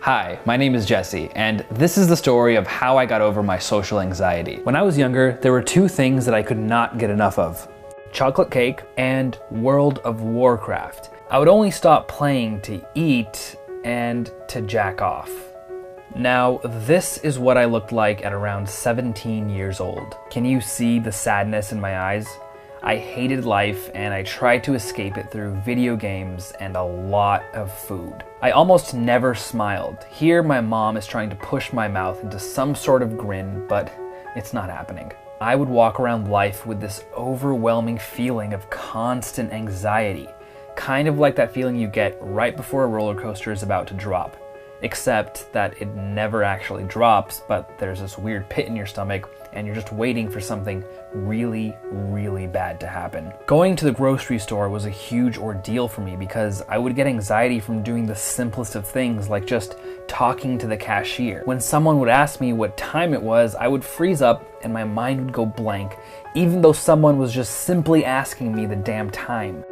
Hi, my name is Jesse, and this is the story of how I got over my social anxiety. When I was younger, there were two things that I could not get enough of: chocolate cake and World of Warcraft. I would only stop playing to eat and to jack off. Now, this is what I looked like at around 17 years old. Can you see the sadness in my eyes? I hated life and I tried to escape it through video games and a lot of food. I almost never smiled. Here my mom is trying to push my mouth into some sort of grin, but it's not happening. I would walk around life with this overwhelming feeling of constant anxiety, kind of like that feeling you get right before a roller coaster is about to drop. Except that it never actually drops, but there's this weird pit in your stomach and you're just waiting for something really, really bad to happen. Going to the grocery store was a huge ordeal for me because I would get anxiety from doing the simplest of things, like just talking to the cashier. When someone would ask me what time it was, I would freeze up and my mind would go blank, even though someone was just simply asking me the damn time.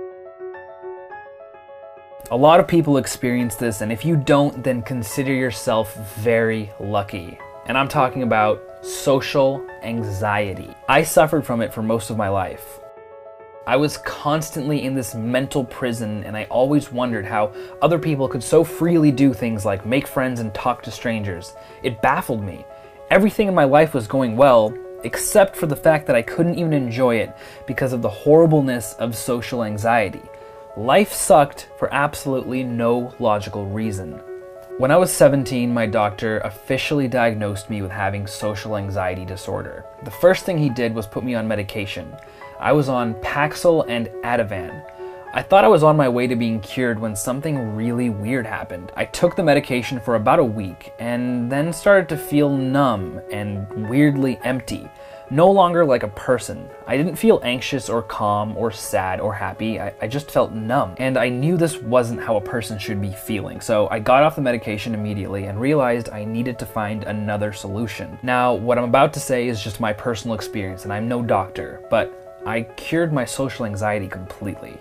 A lot of people experience this, and if you don't, then consider yourself very lucky. And I'm talking about social anxiety. I suffered from it for most of my life. I was constantly in this mental prison, and I always wondered how other people could so freely do things like make friends and talk to strangers. It baffled me. Everything in my life was going well, except for the fact that I couldn't even enjoy it because of the horribleness of social anxiety. Life sucked for absolutely no logical reason. When I was 17, my doctor officially diagnosed me with having social anxiety disorder. The first thing he did was put me on medication. I was on Paxil and Ativan. I thought I was on my way to being cured when something really weird happened. I took the medication for about a week and then started to feel numb and weirdly empty. No longer like a person. I didn't feel anxious or calm or sad or happy. I just felt numb. And I knew this wasn't how a person should be feeling. So I got off the medication immediately and realized I needed to find another solution. Now, what I'm about to say is just my personal experience, and I'm no doctor, but I cured my social anxiety completely.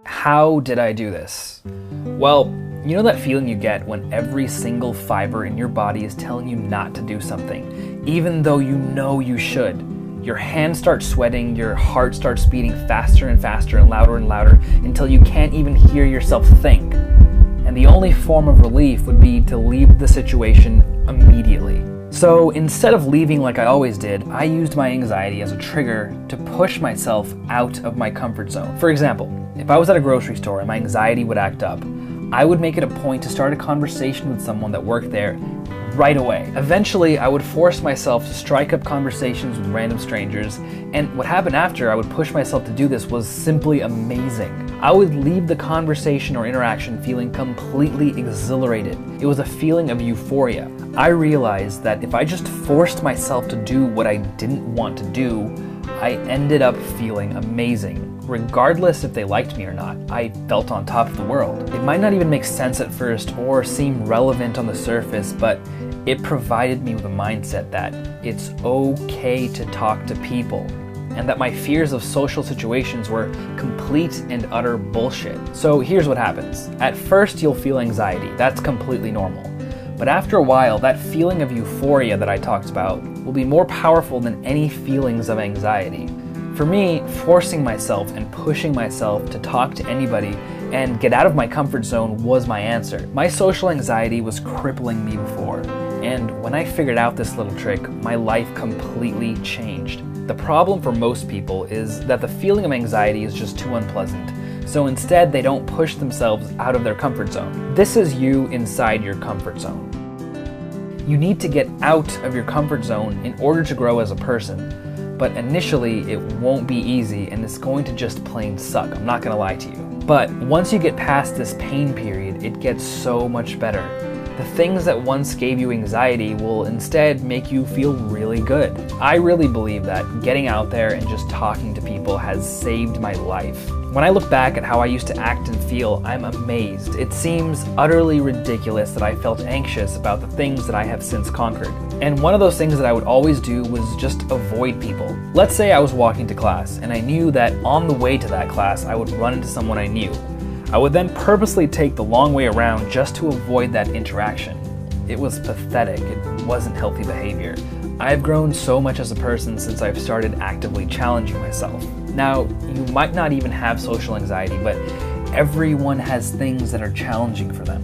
How did I do this? Well, you know that feeling you get when every single fiber in your body is telling you not to do something, even though you know you should? Your hands start sweating, your heart starts beating faster and faster and louder until you can't even hear yourself think. And the only form of relief would be to leave the situation immediately. So instead of leaving like I always did, I used my anxiety as a trigger to push myself out of my comfort zone. For example, if I was at a grocery store and my anxiety would act up, I would make it a point to start a conversation with someone that worked there right away. Eventually, I would force myself to strike up conversations with random strangers, and what happened after I would push myself to do this was simply amazing. I would leave the conversation or interaction feeling completely exhilarated. It was a feeling of euphoria. I realized that if I just forced myself to do what I didn't want to do, I ended up feeling amazing. Regardless if they liked me or not, I felt on top of the world. It might not even make sense at first or seem relevant on the surface, but it provided me with a mindset that it's okay to talk to people, and that my fears of social situations were complete and utter bullshit. So here's what happens. At first, you'll feel anxiety. That's completely normal. But after a while, that feeling of euphoria that I talked about will be more powerful than any feelings of anxiety. For me, forcing myself and pushing myself to talk to anybody and get out of my comfort zone was my answer. My social anxiety was crippling me before, and when I figured out this little trick, my life completely changed. The problem for most people is that the feeling of anxiety is just too unpleasant, so instead they don't push themselves out of their comfort zone. This is you inside your comfort zone. You need to get out of your comfort zone in order to grow as a person. But initially, it won't be easy and it's going to just plain suck. I'm not gonna lie to you. But once you get past this pain period, it gets so much better. The things that once gave you anxiety will instead make you feel really good. I really believe that getting out there and just talking to people has saved my life. When I look back at how I used to act and feel, I'm amazed. It seems utterly ridiculous that I felt anxious about the things that I have since conquered. And one of those things that I would always do was just avoid people. Let's say I was walking to class and I knew that on the way to that class I would run into someone I knew. I would then purposely take the long way around just to avoid that interaction. It was pathetic. It wasn't healthy behavior. I've grown so much as a person since I've started actively challenging myself. Now, you might not even have social anxiety, but everyone has things that are challenging for them.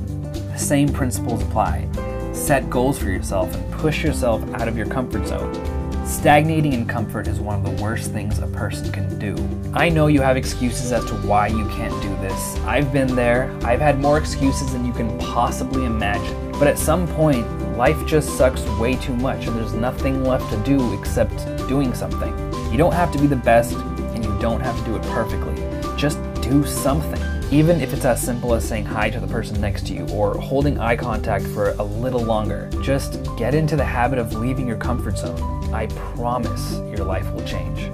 The same principles apply. Set goals for yourself and push yourself out of your comfort zone. Stagnating in comfort is one of the worst things a person can do. I know you have excuses as to why you can't do this. I've been there. I've had more excuses than you can possibly imagine. But at some point, life just sucks way too much and there's nothing left to do except doing something. You don't have to be the best and you don't have to do it perfectly. Just do something. Even if it's as simple as saying hi to the person next to you or holding eye contact for a little longer. Just get into the habit of leaving your comfort zone. I promise your life will change.